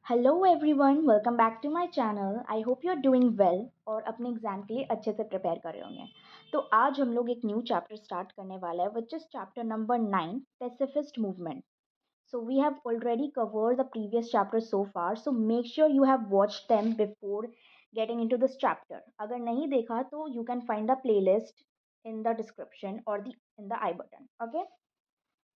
Hello everyone, welcome back to my channel. I hope you are doing well और अपने exam के लिए अच्छे से प्रिपेयर कर रहे होंगे। तो आज हम लोग एक न्यू चैप्टर स्टार्ट करने वाला है which is chapter number 9, pacifist movement. So we have already covered the previous chapters so far, so make sure you have watched them before getting into this chapter. अगर नहीं देखा तो you can find the playlist in the description or the in the I button. Okay?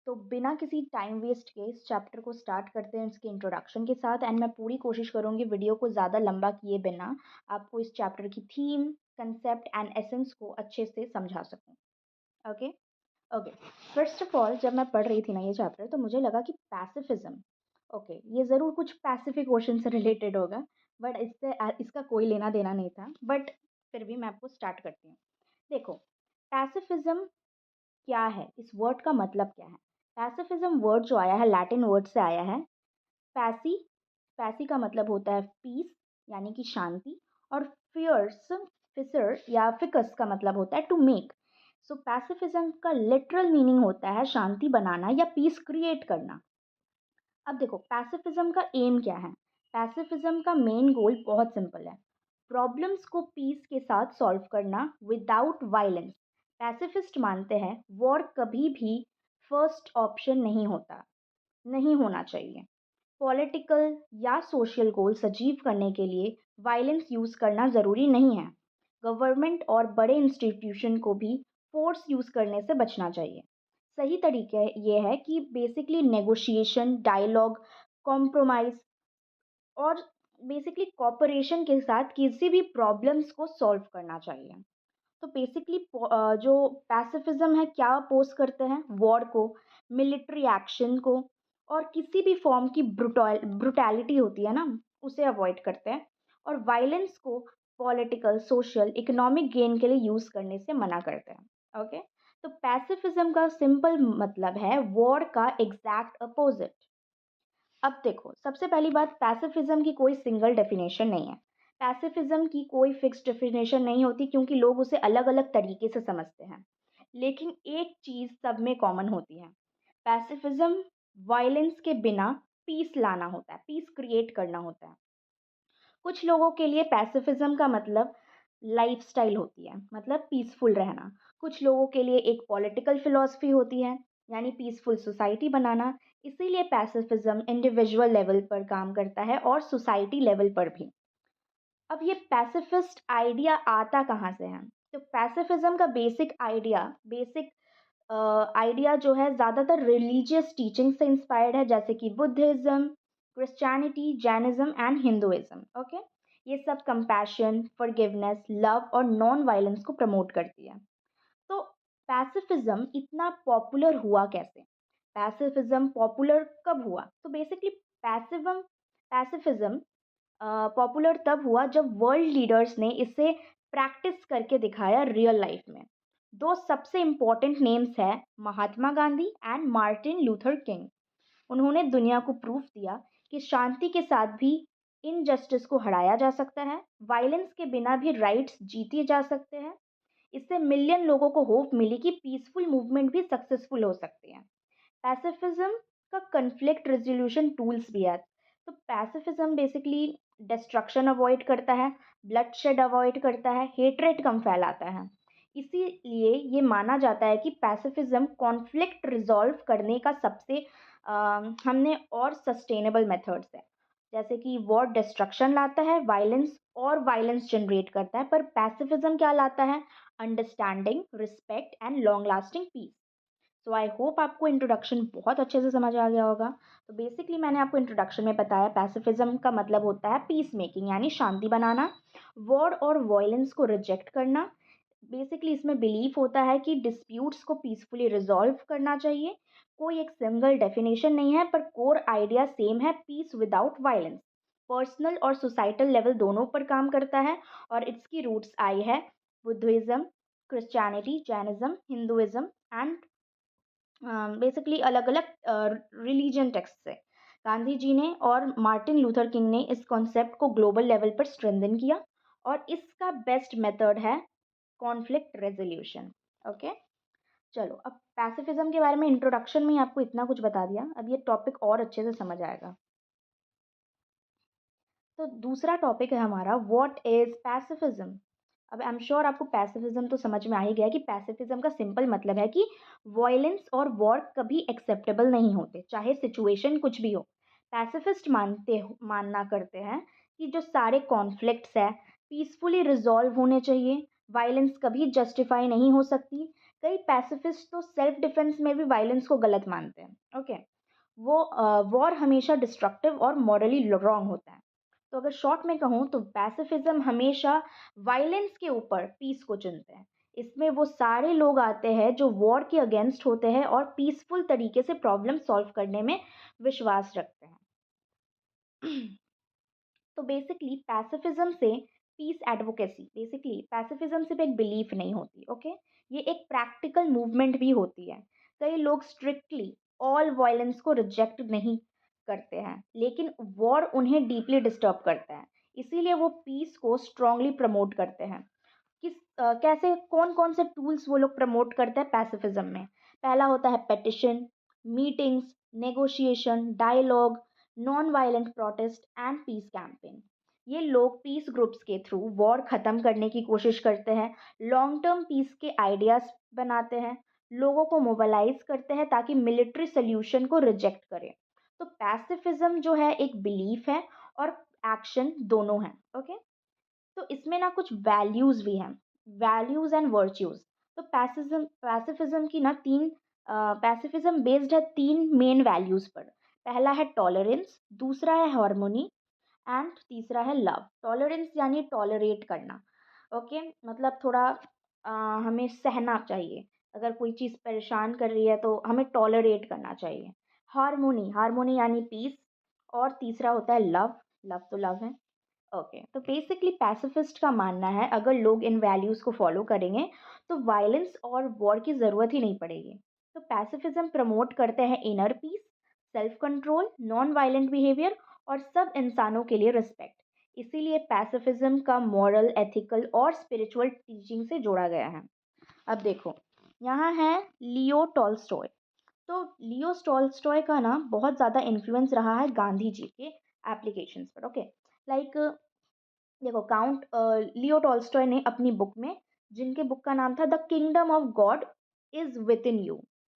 तो बिना किसी time waste के इस chapter को स्टार्ट करते हैं इसके इंट्रोडक्शन के साथ। एंड मैं पूरी कोशिश करूँगी वीडियो को ज़्यादा लंबा किए बिना आपको इस चैप्टर की थीम, कंसेप्ट एंड एसेंस को अच्छे से समझा सकूँ। Okay okay, first of all जब मैं पढ़ रही थी ना ये चैप्टर तो मुझे लगा कि पैसिफिज्म, ओके ये ज़रूर कुछ पैसिफिक ओशन से रिलेटेड होगा, बट इससे इसका कोई लेना देना नहीं था। बट फिर भी मैं आपको स्टार्ट करती हूँ। देखो, पैसिफिज्म क्या है, इस वर्ड का मतलब क्या है। पैसिफिज्म वर्ड जो आया है लैटिन वर्ड से आया है। पैसी, पैसी का मतलब होता है पीस यानी कि शांति, और फियर्स, फिसर या फिकस का मतलब होता है टू मेक। सो पैसिफिज्म का लिटरल मीनिंग होता है शांति बनाना या पीस क्रिएट करना। अब देखो पैसिफिज्म का एम क्या है। पैसिफिज्म का मेन गोल बहुत सिंपल है, प्रॉब्लम्स को पीस के साथ सॉल्व करना विदाउट वायलेंस। पैसिफिस्ट मानते हैं वॉर कभी भी फर्स्ट ऑप्शन नहीं होता, नहीं होना चाहिए। पॉलिटिकल या सोशल गोल्स अचीव करने के लिए वायलेंस यूज़ करना ज़रूरी नहीं है। गवर्नमेंट और बड़े इंस्टीट्यूशन को भी फोर्स यूज़ करने से बचना चाहिए। सही तरीका ये है कि बेसिकली नेगोशिएशन, डायलॉग, कॉम्प्रोमाइज़ और बेसिकली कॉपरेशन के साथ किसी भी प्रॉब्लम्स को सॉल्व करना चाहिए। तो बेसिकली जो पैसिफिज्म है क्या अपोज करते हैं, वॉर को, मिलिट्री एक्शन को, और किसी भी फॉर्म की ब्रुटैलिटी होती है ना उसे अवॉइड करते हैं, और वायलेंस को पॉलिटिकल, सोशल, इकोनॉमिक गेन के लिए यूज़ करने से मना करते हैं। ओके, तो पैसिफिज्म का सिंपल मतलब है वॉर का एग्जैक्ट अपोजिट। अब देखो, सबसे पहली बात, पैसिफिज्म की कोई सिंगल डेफिनेशन नहीं है। पैसिफिज्म की कोई फिक्स डेफिनेशन नहीं होती क्योंकि लोग उसे अलग अलग तरीके से समझते हैं। लेकिन एक चीज़ सब में कॉमन होती है, पैसिफिज्म वायलेंस के बिना पीस लाना होता है, पीस क्रिएट करना होता है। कुछ लोगों के लिए पैसिफिज्म का मतलब लाइफस्टाइल होती है, मतलब पीसफुल रहना। कुछ लोगों के लिए एक पॉलिटिकल फिलॉसफी होती है, यानी पीसफुल सोसाइटी बनाना। इसीलिए पैसिफिज्म इंडिविजुअल लेवल पर काम करता है और सोसाइटी लेवल पर भी। अब ये पैसिफिस्ट आइडिया आता कहाँ से है? तो पैसिफिज्म का बेसिक आइडिया जो है ज़्यादातर रिलीजियस टीचिंग से इंस्पायर्ड है, जैसे कि Buddhism, Christianity, Jainism and Hinduism. Okay, ये सब कंपैशन, फॉरगिवनेस, लव और नॉन वायलेंस को प्रमोट करती है। तो पैसिफिज्म इतना पॉपुलर हुआ कैसे? पैसिफिज्म पॉपुलर कब हुआ? तो बेसिकली पैसिफिज्म पॉपुलर तब हुआ जब वर्ल्ड लीडर्स ने इसे प्रैक्टिस करके दिखाया रियल लाइफ में। दो सबसे इम्पोर्टेंट नेम्स हैं Mahatma Gandhi and Martin Luther King. उन्होंने दुनिया को प्रूफ दिया कि शांति के साथ भी इनजस्टिस को हराया जा सकता है, वायलेंस के बिना भी राइट्स जीते जा सकते हैं। इससे मिलियन लोगों को होप मिली कि पीसफुल मूवमेंट भी सक्सेसफुल हो सकते हैं। पैसिफिज्म का कन्फ्लिक्ट रेजोल्यूशन टूल्स भी है। तो पैसिफिज्म बेसिकली डिस्ट्रक्शन अवॉइड करता है, ब्लडशेड अवॉइड करता है, हेट्रेट कम फैलाता है। इसीलिए ये माना जाता है कि पैसिफिज्म कॉन्फ्लिक्ट रिजॉल्व करने का सबसे हमने और सस्टेनेबल मेथड्स है। जैसे कि वॉर डिस्ट्रक्शन लाता है, वायलेंस जनरेट करता है, पर पैसिफिज्म क्या लाता है? Understanding, respect and long lasting peace. So I hope आपको इंट्रोडक्शन बहुत अच्छे से समझ आ गया होगा। तो बेसिकली मैंने आपको इंट्रोडक्शन में बताया पैसिफिज्म का मतलब होता है पीस मेकिंग यानी शांति बनाना, वॉर और वायलेंस को रिजेक्ट करना। बेसिकली इसमें बिलीफ होता है कि डिस्प्यूट्स को पीसफुली रिजॉल्व करना चाहिए। कोई एक सिंगल डेफिनेशन नहीं है, पर कोर आइडिया सेम है, पीस विदाउट वायलेंस। पर्सनल और सोसाइटल लेवल दोनों पर काम करता है, और इसकी रूट्स आई है Buddhism, Christianity, Jainism, Hinduism and basically अलग अलग रिलीजन टेक्स्ट से। गांधी जी ने और मार्टिन लूथर किंग ने इस कॉन्सेप्ट को ग्लोबल लेवल पर स्ट्रेंथन किया, और इसका बेस्ट मेथड है कॉन्फ्लिक्ट रेजोल्यूशन। ओके, चलो अब पैसिफिज्म के बारे में इंट्रोडक्शन में ही आपको इतना कुछ बता दिया, अब ये टॉपिक और अच्छे से समझ आएगा। तो दूसरा टॉपिक है हमारा, व्हाट इज़ पैसिफिज़्म। अब आई एम श्योर आपको पैसिफिज़्म तो समझ में आ ही गया कि पैसिफिज़्म का सिंपल मतलब है कि वॉयलेंस और वॉर कभी एक्सेप्टेबल नहीं होते, चाहे सिचुएशन कुछ भी हो। पैसिफिस्ट मानना करते हैं कि जो सारे कॉन्फ्लिक्ट्स हैं पीसफुली रिजॉल्व होने चाहिए, वायलेंस कभी जस्टिफाई नहीं हो सकती। कई पैसिफिस्ट तो सेल्फ डिफेंस में भी वायलेंस को गलत मानते हैं। ओके, वो वॉर हमेशा डिस्ट्रक्टिव और मॉरली रॉन्ग होता है। तो अगर शॉर्ट में कहूँ तो पैसिफिज्म हमेशा वायलेंस के ऊपर पीस को चुनते हैं। इसमें वो सारे लोग आते हैं जो वॉर के अगेंस्ट होते हैं और पीसफुल तरीके से प्रॉब्लम सॉल्व करने में विश्वास रखते हैं। तो बेसिकली पैसिफिज्म से पीस एडवोकेसी, बेसिकली पैसिफिज्म सिर्फ एक बिलीफ नहीं होती। ओके, ये एक प्रैक्टिकल मूवमेंट भी होती है। कई लोग स्ट्रिक्टली ऑल वायलेंस को रिजेक्ट नहीं करते हैं, लेकिन वॉर उन्हें डीपली डिस्टर्ब करता है, इसीलिए वो पीस को स्ट्रांगली प्रमोट करते हैं। कैसे, कौन कौन से टूल्स वो लोग प्रमोट करते हैं पैसिफिज्म में? पहला होता है petition, meetings, negotiation, dialogue, non violent protest and peace campaign. ये लोग पीस ग्रुप्स के थ्रू वॉर ख़त्म करने की कोशिश करते हैं, लॉन्ग टर्म पीस के आइडियाज़ बनाते हैं, लोगों को मोबिलाइज करते हैं ताकि मिलिट्री सोल्यूशन को रिजेक्ट करें। तो पैसिफिज्म जो है एक बिलीफ है और एक्शन दोनों हैं। ओके, तो इसमें ना कुछ वैल्यूज़ भी हैं, वैल्यूज़ एंड वर्च्यूज़। तो पैसिफिज्म की ना तीन, पैसिफिज्म बेस्ड है तीन मेन वैल्यूज़ पर। पहला है टॉलरेंस, दूसरा है हार्मोनी एंड तीसरा है लव। टॉलरेंस यानी टॉलरेट करना। ओके, मतलब थोड़ा हमें सहना चाहिए। अगर कोई चीज़ परेशान कर रही है तो हमें टॉलरेट करना चाहिए। हार्मोनी, हार्मोनी यानी पीस। और तीसरा होता है लव, लव तो लव है। ओके, तो बेसिकली पैसिफिस्ट का मानना है अगर लोग इन वैल्यूज़ को फॉलो करेंगे तो वायलेंस और वॉर की ज़रूरत ही नहीं पड़ेगी। तो पैसिफिज्म प्रमोट करते हैं inner peace, self control, non violent behaviour और सब इंसानों के लिए रिस्पेक्ट। इसीलिए पैसिफिज्म का मॉरल, एथिकल और स्पिरिचुअल टीचिंग से जोड़ा गया है। अब देखो, यहाँ है लियो टॉल्स्टॉय। तो लियो टॉल्स्टॉय का ना बहुत ज़्यादा इन्फ्लुएंस रहा है गांधी जी के एप्लीकेशंस पर। ओके, लाइक देखो, काउंट लियो टॉल्स्टॉय ने अपनी बुक में, जिनके बुक का नाम था the kingdom of God is with in you,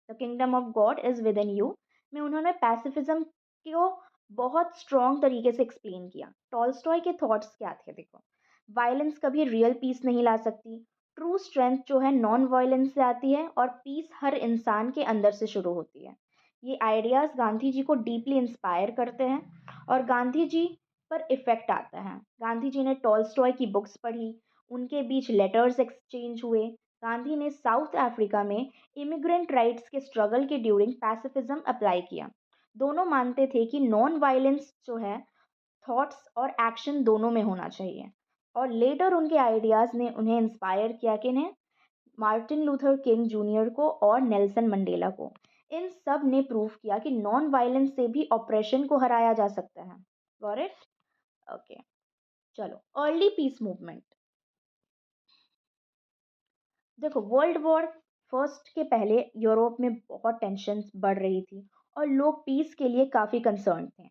the kingdom of God is with in you में उन्होंने पैसिफिज्म को बहुत स्ट्रॉन्ग तरीके से एक्सप्लेन किया। टॉल्स्टॉय के थॉट्स क्या थे? देखो, वायलेंस कभी रियल पीस नहीं ला सकती, ट्रू स्ट्रेंथ जो है नॉन वायलेंस से आती है और पीस हर इंसान के अंदर से शुरू होती है। ये आइडियाज़ गांधी जी को डीपली इंस्पायर करते हैं और गांधी जी पर इफ़ेक्ट आता है। गांधी जी ने टॉल्स्टॉय की बुक्स पढ़ी, उनके बीच लेटर्स एक्सचेंज हुए। गांधी ने साउथ अफ्रीका में इमिग्रेंट राइट्स के स्ट्रगल के ड्यूरिंग पैसिफिज्म अप्लाई किया। दोनों मानते थे कि नॉन वायलेंस जो है थॉट्स और एक्शन दोनों में होना चाहिए। और लेटर उनके आइडियाज़ ने उन्हें इंस्पायर किया, कि इन्हें मार्टिन लूथर किंग जूनियर को और नेल्सन मंडेला को। इन सब ने प्रूव किया कि नॉन वायलेंस से भी ऑपरेशन को हराया जा सकता है। Got it? ओके, चलो, अर्ली पीस मूवमेंट। देखो, वर्ल्ड वॉर फर्स्ट के पहले यूरोप में बहुत टेंशन बढ़ रही थी और लोग पीस के लिए काफ़ी कंसर्न थे।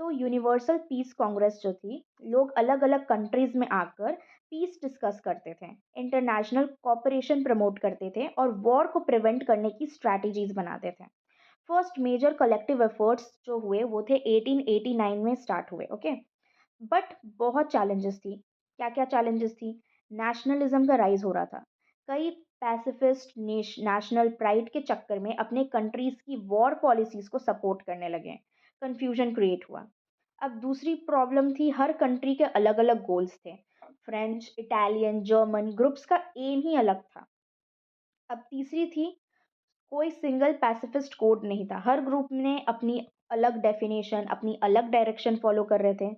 तो यूनिवर्सल पीस कांग्रेस जो थी, लोग अलग अलग कंट्रीज़ में आकर पीस डिस्कस करते थे, इंटरनेशनल कॉपरेशन प्रमोट करते थे और वॉर को प्रिवेंट करने की स्ट्रैटेजीज बनाते थे। फर्स्ट मेजर कलेक्टिव एफर्ट्स जो हुए वो थे 1889 में स्टार्ट हुए। ओके, बट बहुत चैलेंजेस थी। क्या क्या चैलेंजेस थी? नेशनलिज्म का राइज हो रहा था। कई पैसिफिस्ट नेशनल प्राइड के चक्कर में अपने कंट्रीज की वॉर पॉलिसीज को सपोर्ट करने लगे। कंफ्यूजन क्रिएट हुआ। अब दूसरी प्रॉब्लम थी, हर कंट्री के अलग अलग गोल्स थे। फ्रेंच, इटालियन, जर्मन ग्रुप्स का एम ही अलग था। अब तीसरी थी, कोई सिंगल पैसिफिस्ट कोड नहीं था, हर ग्रुप ने अपनी अलग डेफिनेशन, अपनी अलग डायरेक्शन फॉलो कर रहे थे।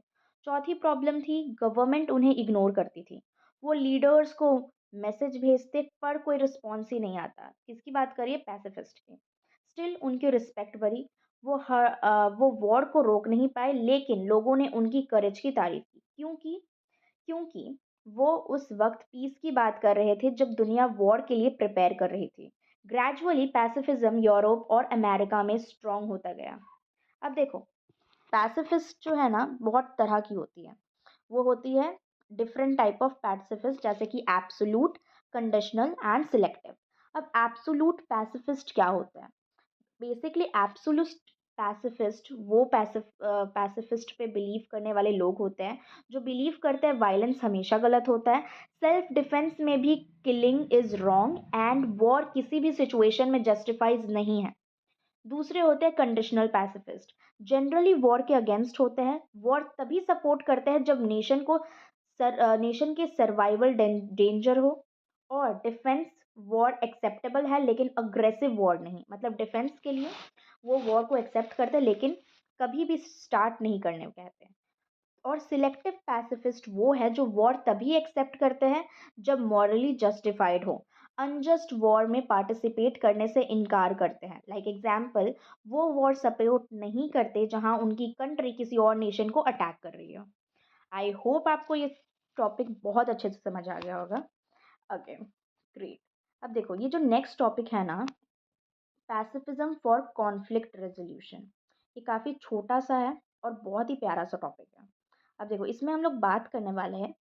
चौथी प्रॉब्लम थी, गवर्नमेंट उन्हें इग्नोर करती थी। वो लीडर्स को मैसेज भेजते पर कोई रिस्पॉन्स ही नहीं आता। किसकी बात करिए? पैसिफिस्ट की। स्टिल उनकी रिस्पेक्ट बढ़ी। वो वॉर को रोक नहीं पाए, लेकिन लोगों ने उनकी करेज की तारीफ की। क्योंकि वो उस वक्त पीस की बात कर रहे थे जब दुनिया वॉर के लिए प्रिपेयर कर रही थी। ग्रेजुअली पैसिफिज्म यूरोप और अमेरिका में स्ट्रॉन्ग होता गया। अब देखो, पैसिफिस्ट जो है ना बहुत तरह की होती है। वो होती है डिफरेंट टाइप ऑफ पैसिफिस्ट, जैसे कि एब्सोल्यूट, कंडीशनल एंड सिलेक्टिव। अब एब्सोल्यूट पैसिफिस्ट क्या होता है? बेसिकली एब्सोल्यूट पैसिफिस्ट वो पैसिफिस्ट पे बिलीव करने वाले लोग होते हैं जो बिलीव करते हैं वायलेंस हमेशा गलत होता है, सेल्फ डिफेंस में भी killing is wrong and war किसी भी सिचुएशन में जस्टिफाइज नहीं है। दूसरे होते हैं कंडीशनल पैसिफिस्ट, जनरली वॉर के अगेंस्ट होते हैं, वॉर तभी सपोर्ट करते हैं जब नेशन के सर्वाइवल डेंजर हो, और डिफेंस वॉर एक्सेप्टेबल है लेकिन अग्रेसिव वॉर नहीं, मतलब डिफेंस के लिए वो वॉर को एक्सेप्ट करते हैं लेकिन कभी भी स्टार्ट नहीं करने को कहते हैं। और सिलेक्टिव पैसिफिस्ट वो है जो वॉर तभी एक्सेप्ट करते हैं जब मॉरली जस्टिफाइड हो, अनजस्ट वॉर में पार्टिसिपेट करने से इनकार करते हैं। लाइक एग्जाम्पल, वो वॉर सपोर्ट नहीं करते जहां उनकी कंट्री किसी और नेशन को अटैक कर रही हो। आई होप आपको ये टॉपिक बहुत अच्छे से समझ आ गया होगा। Okay, great. अब देखो ये जो नेक्स्ट टॉपिक है ना, पैसिफिज्म फॉर कॉन्फ्लिक्ट रेजोल्यूशन, ये काफ़ी छोटा सा है और बहुत ही प्यारा सा टॉपिक है। अब देखो इसमें हम लोग बात करने वाले हैं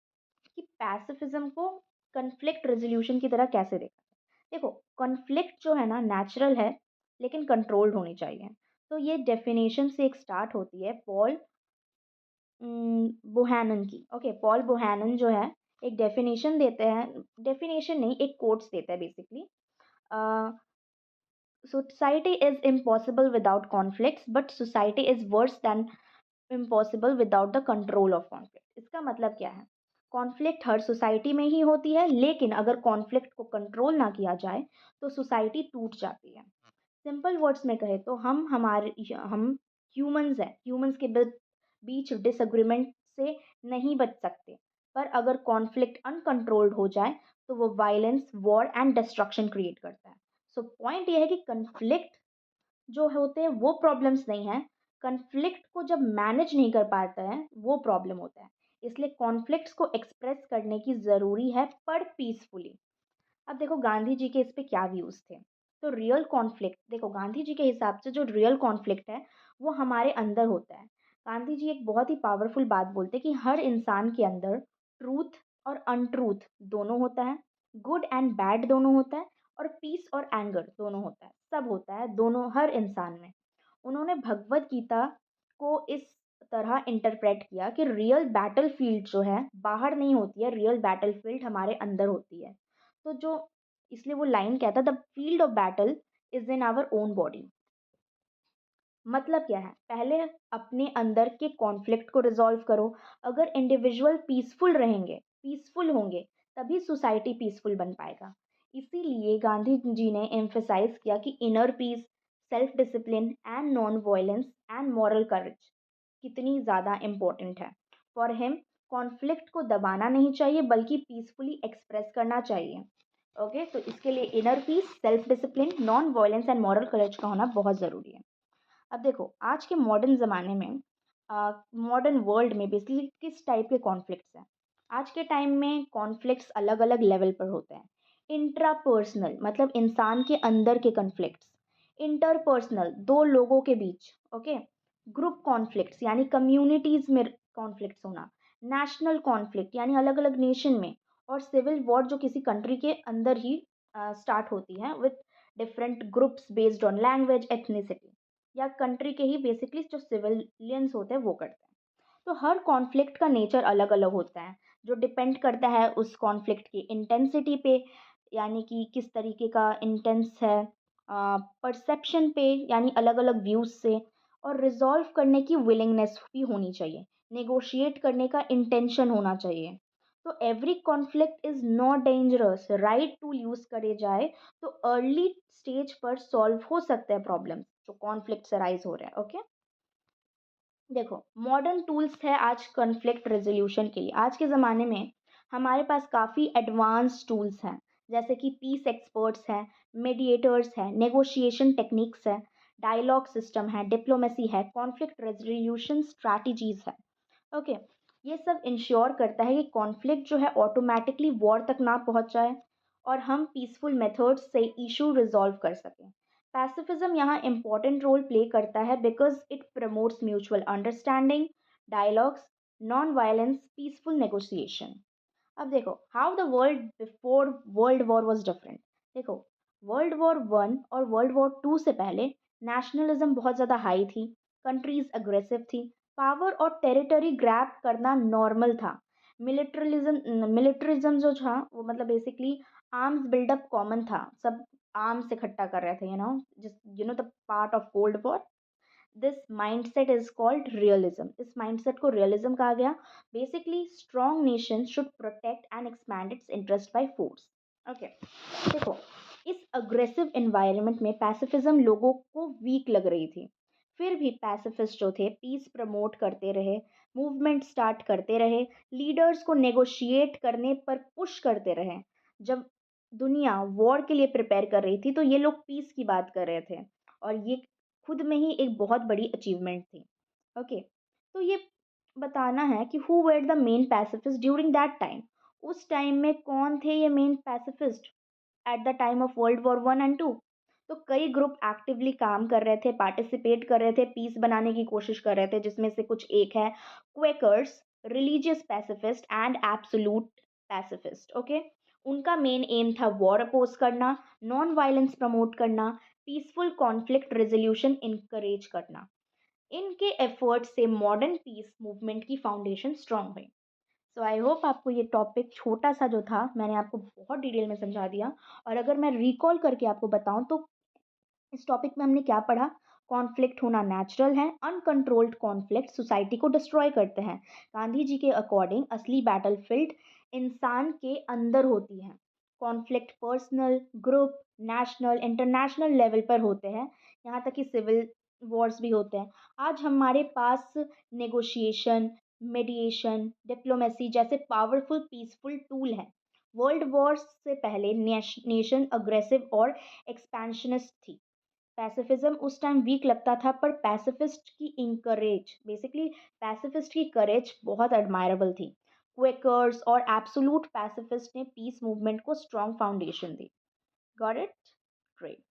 कि पैसिफिज्म को कॉन्फ्लिक्ट रेजोल्यूशन की तरह कैसे देखा जाए। देखो कॉन्फ्लिक्ट जो है ना नेचुरल है लेकिन कंट्रोल्ड होनी चाहिए। तो ये डेफिनेशन से एक स्टार्ट होती है पॉल बोहैनन की। ओके, पॉल बोहैनन जो है एक डेफिनेशन देते हैं, डेफिनेशन नहीं एक कोट्स देता है basically. Society is impossible without conflicts but society is verse then impossible without the control of conflict. इसका मतलब क्या है? कॉन्फ्लिक्ट हर सोसाइटी में ही होती है लेकिन अगर कॉन्फ्लिक्ट को कंट्रोल ना किया जाए तो सोसाइटी टूट जाती है। सिंपल वर्ड्स में कहे तो हम ह्यूमंस हैं, ह्यूमंस के बीच डिसएग्रीमेंट से नहीं बच सकते, पर अगर कॉन्फ्लिक्ट अनकंट्रोल्ड हो जाए तो वो violence, war and destruction create करता है। सो पॉइंट ये है कि कन्फ्लिक्ट जो होते हैं वो प्रॉब्लम्स नहीं है, कन्फ्लिक्ट को जब मैनेज नहीं कर पाता है वो प्रॉब्लम होता है। इसलिए कॉन्फ्लिक्ट्स को एक्सप्रेस करने की ज़रूरी है पर पीसफुली। अब देखो गांधी जी के इस पे क्या व्यूज़ थे। तो रियल कॉन्फ्लिक्ट, देखो गांधी जी के हिसाब से जो रियल कॉन्फ्लिक्ट है वो हमारे अंदर होता है। गांधी जी एक बहुत ही पावरफुल बात बोलते हैं कि हर इंसान के अंदर ट्रूथ और अनट्रूथ दोनों होता है, गुड एंड बैड दोनों होता है, और पीस और एंगर दोनों होता है, सब होता है दोनों हर इंसान में। उन्होंने भगवत गीता को इस तरह इंटरप्रेट किया कि रियल बैटल फील्ड जो है बाहर नहीं होती है, रियल बैटल फील्ड हमारे अंदर होती है। तो जो इसलिए वो लाइन कहता है the field of battle is in our own body. मतलब क्या है? पहले अपने अंदर के कॉन्फ्लिक्ट को रिजॉल्व करो। अगर इंडिविजुअल पीसफुल होंगे तभी सोसाइटी पीसफुल बन पाएगा। इसीलिए गांधी जी ने एम्फेसाइज किया कि inner peace, self discipline and non violence and moral courage कितनी ज़्यादा इम्पोर्टेंट है। फॉर हिम कॉन्फ्लिक्ट को दबाना नहीं चाहिए बल्कि पीसफुली एक्सप्रेस करना चाहिए। ओके, तो इसके लिए inner peace, self discipline, non violence and moral courage का होना बहुत ज़रूरी है। अब देखो आज के मॉडर्न ज़माने में, मॉडर्न वर्ल्ड में बेसिकली किस टाइप के कॉन्फ्लिक्ट्स हैं? आज के टाइम में कॉन्फ्लिक्ट्स अलग अलग लेवल पर होते हैं। इंट्रापर्सनल मतलब इंसान के अंदर के कॉन्फ्लिक्ट्स, इंटरपर्सनल दो लोगों के बीच, ओके, ग्रुप कॉन्फ्लिक्ट्स यानी कम्युनिटीज़ में कॉन्फ्लिक्ट्स होना, नेशनल कॉन्फ्लिक्ट यानी अलग अलग नेशन में, और सिविल वॉर जो किसी कंट्री के अंदर ही स्टार्ट होती है with different groups based on language, ethnicity, या कंट्री के ही बेसिकली जो सिविलियंस होते हैं वो करते हैं। तो हर कॉन्फ्लिक्ट का नेचर अलग अलग होता है जो डिपेंड करता है उस कॉन्फ्लिक्ट की इंटेंसिटी पे, यानी कि किस तरीके का इंटेंस है, परसेप्शन पे यानी अलग अलग व्यूज़ से, और रिजॉल्व करने की विलिंगनेस भी होनी चाहिए, नेगोशिएट करने का इंटेंशन होना चाहिए। तो every conflict is not dangerous, right tool use करे जाए तो अर्ली स्टेज पर सॉल्व हो सकते हैं प्रॉब्लम्स जो कॉन्फ्लिक्ट से राइज हो रहे हैं। ओके, देखो मॉडर्न टूल्स है आज कॉन्फ्लिक्ट रेजोल्यूशन के लिए। आज के ज़माने में हमारे पास काफ़ी एडवांस टूल्स हैं, जैसे कि पीस एक्सपर्ट्स हैं, मीडिएटर्स हैं, नेगोशिएशन टेक्निक्स है, डायलॉग सिस्टम है, डिप्लोमेसी है, कॉन्फ्लिक्ट रेजोल्यूशन स्ट्रैटेजीज है। ओके, ये सब इंश्योर करता है कि कॉन्फ्लिक्ट जो है ऑटोमेटिकली वॉर तक ना पहुंच जाए और हम पीसफुल मेथड्स से इशू रिजॉल्व कर सकें। पैसिफिज्म यहाँ इम्पॉर्टेंट रोल प्ले करता है because it promotes mutual understanding, dialogues, non violence, peaceful negotiation. अब देखो how the world before world war was different. देखो वर्ल्ड वॉर वन और वर्ल्ड वॉर टू से पहले नेशनलिज्म बहुत ज़्यादा हाई थी, कंट्रीज अग्रेसिव थी, पावर और टेरिटरी ग्रैब करना नॉर्मल था। मिलिट्रिज्म जो था वो मतलब बेसिकली आर्म्स बिल्डअप कॉमन था, सब आर्म्स इकट्ठा कर रहे थे, जिस the part of cold war. This mindset is called realism. इस माइंडसेट को रियलिज्म कहा गया। Basically strong nation should protect and expand it's interest by force. Okay, देखो इस अग्रेसिव एनवायरनमेंट में पैसिफिज्म लोगों को वीक लग रही थी। फिर भी पैसिफिस्ट जो थे पीस प्रमोट करते रहे, मूवमेंट स्टार्ट करते रहे, लीडर्स को नेगोशिएट करने पर पुश करते रहे। जब दुनिया वॉर के लिए प्रिपेयर कर रही थी तो ये लोग पीस की बात कर रहे थे, और ये खुद में ही एक बहुत बड़ी अचीवमेंट थी। ओके, तो ये बताना है कि who were the main pacifist during that time. उस टाइम में कौन थे ये main pacifist at the time of world war one and two. तो कई ग्रुप एक्टिवली काम कर रहे थे, पार्टिसिपेट कर रहे थे, पीस बनाने की कोशिश कर रहे थे, जिसमें से कुछ एक है Quakers, religious pacifist and absolute pacifist. Okay, उनका मेन एम था वॉर अपोज करना, नॉन वायलेंस प्रमोट करना, पीसफुल कॉन्फ्लिक्ट रेजोल्यूशन इनकरेज करना। इनके एफर्ट से मॉडर्न पीस मूवमेंट की फाउंडेशन स्ट्रांग हुई। सो आई होप आपको ये टॉपिक छोटा सा जो था मैंने आपको बहुत डिटेल में समझा दिया। और अगर मैं रिकॉल करके आपको बताऊं तो इस टॉपिक में हमने क्या पढ़ा। कॉन्फ्लिक्ट होना नेचुरल है, अनकंट्रोल्ड कॉन्फ्लिक्ट सोसाइटी को डिस्ट्रॉय करते हैं। गांधी जी के अकॉर्डिंग असली बैटलफील्ड इंसान के अंदर होती है। Conflict personal, group, national, international level पर होते हैं, यहाँ तक कि सिविल वॉर्स भी होते हैं। आज हमारे पास नेगोशिएशन, मेडिएशन, डिप्लोमेसी जैसे पावरफुल पीसफुल टूल हैं। वर्ल्ड वॉर्स से पहले नेशन अग्रेसिव और एक्सपेंशनिस्ट थी। पैसिफिज्म उस टाइम वीक लगता था, पर पैसिफिस्ट की इंकरेज, बेसिकली पैसिफिस्ट की करेज बहुत एडमायरेबल थी। क्वेकर्स और एब्सोल्यूट पैसिफिस्ट ने पीस मूवमेंट को strong foundation the. Got it? Great.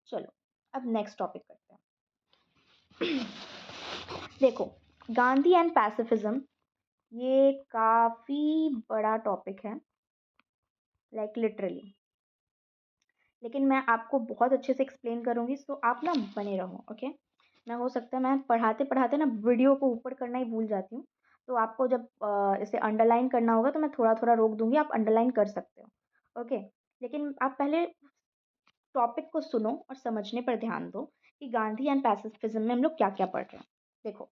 चलो अब नेक्स्ट टॉपिक करते हैं। देखो गांधी एंड पैसिफिज्म ये काफ़ी बड़ा टॉपिक है, लाइक लिटरली, लेकिन मैं आपको बहुत अच्छे से एक्सप्लेन करूँगी, सो आप ना बने रहो। ओके, मैं हो सकता है मैं पढ़ाते पढ़ाते ना वीडियो को ऊपर करना ही भूल जाती हूँ, तो आपको जब इसे अंडरलाइन करना होगा तो मैं थोड़ा थोड़ा रोक दूंगी, आप अंडरलाइन कर सकते हो। ओके, लेकिन आप पहले टॉपिक को सुनो और समझने पर ध्यान दो कि गांधी एंड पैसिफिज्म में हम लोग क्या क्या पढ़ रहे हैं। देखो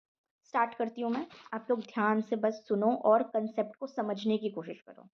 स्टार्ट करती हूँ मैं, आप लोग ध्यान से बस सुनो और कंसेप्ट को समझने की कोशिश करो।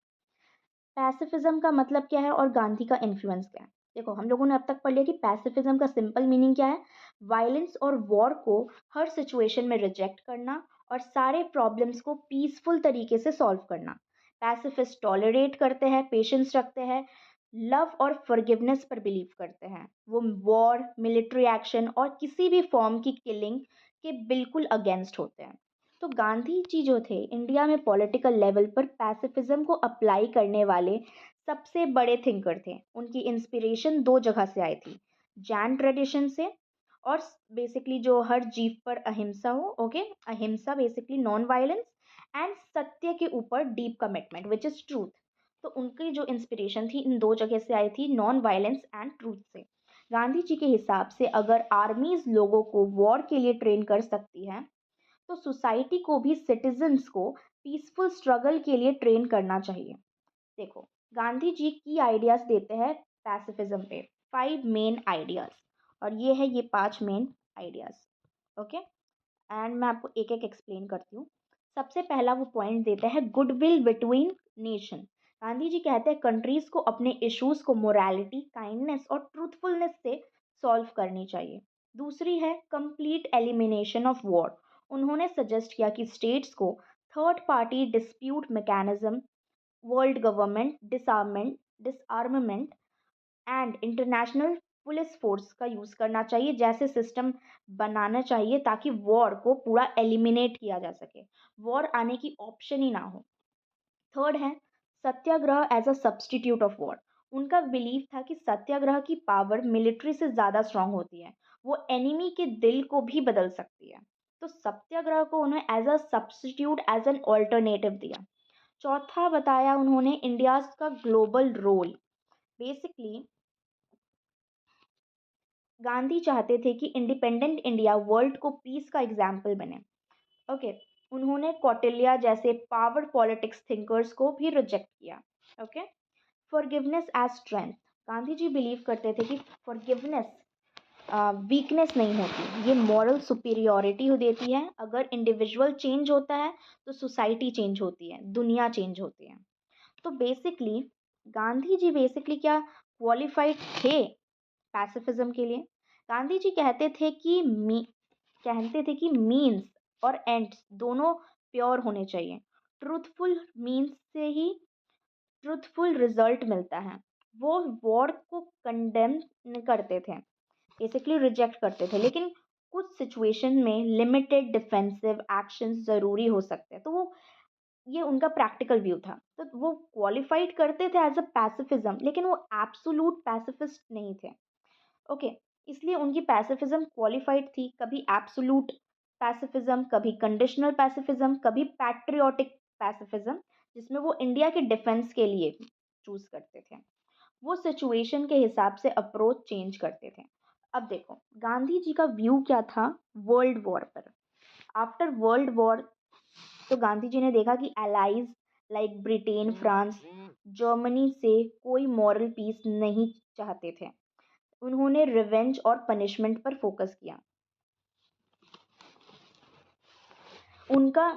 पैसिफिज्म का मतलब क्या है और गांधी का इन्फ्लुएंस क्या है। देखो हम लोगों ने अब तक पढ़ लिया कि पैसिफिज्म का सिंपल मीनिंग क्या है। वायलेंस और वॉर को हर सिचुएशन में रिजेक्ट करना और सारे प्रॉब्लम्स को पीसफुल तरीके से सॉल्व करना। पैसिफिस्ट टॉलरेट करते हैं, पेशेंस रखते हैं, लव और फॉरगिवनेस पर बिलीव करते हैं। वो वॉर, मिलिट्री एक्शन और किसी भी फॉर्म की किलिंग के बिल्कुल अगेंस्ट होते हैं। तो गांधी जी जो थे इंडिया में पॉलिटिकल लेवल पर पैसिफिज्म को अप्लाई करने वाले सबसे बड़े थिंकर थे। उनकी इंस्पिरेशन दो जगह से आई थी, जैन ट्रेडिशन से, और बेसिकली जो हर जीव पर अहिंसा हो। ओके, अहिंसा बेसिकली नॉन वायलेंस, एंड सत्य के ऊपर deep commitment which is truth. तो उनकी जो इंस्पिरेशन थी इन दो जगह से आई थी, नॉन वायलेंस एंड ट्रूथ से। गांधी जी के हिसाब से अगर आर्मीज लोगों को वॉर के लिए ट्रेन कर सकती है तो सोसाइटी को भी सिटीजन्स को पीसफुल स्ट्रगल के लिए ट्रेन करना चाहिए। देखो गांधी जी की आइडियाज देते हैं पैसिफिज्म पे, 5 मेन आइडियाज, और ये है ये 5 मेन आइडियाज। ओके, एंड मैं आपको एक एक एक्सप्लेन करती हूँ। सबसे पहला वो पॉइंट देते हैं goodwill between nation. Gandhi ji कहते हैं कंट्रीज को अपने इश्यूज को मोरालिटी, काइंडनेस और ट्रूथफुलनेस से सॉल्व करनी चाहिए। दूसरी है कंप्लीट एलिमिनेशन ऑफ वॉर। उन्होंने सजेस्ट किया कि स्टेट्स को third party dispute mechanism, world government disarmament and international police force का यूज़ करना चाहिए, जैसे सिस्टम बनाना चाहिए ताकि वॉर को पूरा एलिमिनेट किया जा सके, वॉर आने की ऑप्शन ही ना हो। थर्ड है satyagraha as a substitute of war. उनका बिलीव था कि सत्याग्रह की पावर मिलिट्री से ज़्यादा स्ट्रांग होती है, वो एनिमी के दिल को भी बदल सकती है। तो सत्याग्रह को उन्होंने as a substitute, as an alternative दिया। चौथा बताया उन्होंने इंडियाज का ग्लोबल रोल। बेसिकली गांधी चाहते थे कि इंडिपेंडेंट इंडिया वर्ल्ड को पीस का एग्जाम्पल बने। ओके, उन्होंने कौटिल्य जैसे पावर पॉलिटिक्स थिंकर्स को भी रिजेक्ट किया। Okay, forgiveness as strength. Gandhi ji believe करते थे कि फॉरगिवनेस वीकनेस नहीं होती, ये मॉरल सुपीरियोरिटी हो देती है। अगर इंडिविजुअल चेंज होता है तो सोसाइटी चेंज होती है, दुनिया चेंज होती है। तो बेसिकली गांधी जी बेसिकली क्या क्वालिफाइड थे पैसिफिज्म के लिए? गांधी जी कहते थे कि मीन्स और एंड्स दोनों प्योर होने चाहिए। ट्रूथफुल मीन्स से ही ट्रूथफुल रिजल्ट मिलता है। वो वॉर को कंडेम करते थे, बेसिकली रिजेक्ट करते थे, लेकिन कुछ सिचुएशन में लिमिटेड डिफेंसिव एक्शंस ज़रूरी हो सकते हैं। तो वो ये उनका प्रैक्टिकल व्यू था। तो वो क्वालिफाइड करते थे एज अ पैसिफिज्म, लेकिन वो एब्सोल्यूट पैसिफिस्ट नहीं थे। ओके, इसलिए उनकी पैसिफिज्म क्वालिफाइड थी, कभी एब्सोल्यूट पैसिफिज्म, कभी कंडीशनल पैसिफिज्म, कभी पैट्रियोटिक पैसिफिज्म, जिसमें वो इंडिया के डिफेंस के लिए चूज करते थे। वो सिचुएशन के हिसाब से अप्रोच चेंज करते थे। अब देखो गांधी जी का व्यू क्या था वर्ल्ड वॉर पर। आफ्टर वर्ल्ड वॉर तो गांधी जी ने देखा कि allies like Britain, France, Germany से कोई मॉरल पीस नहीं चाहते थे। उन्होंने रिवेंज और पनिशमेंट पर फोकस किया। उनका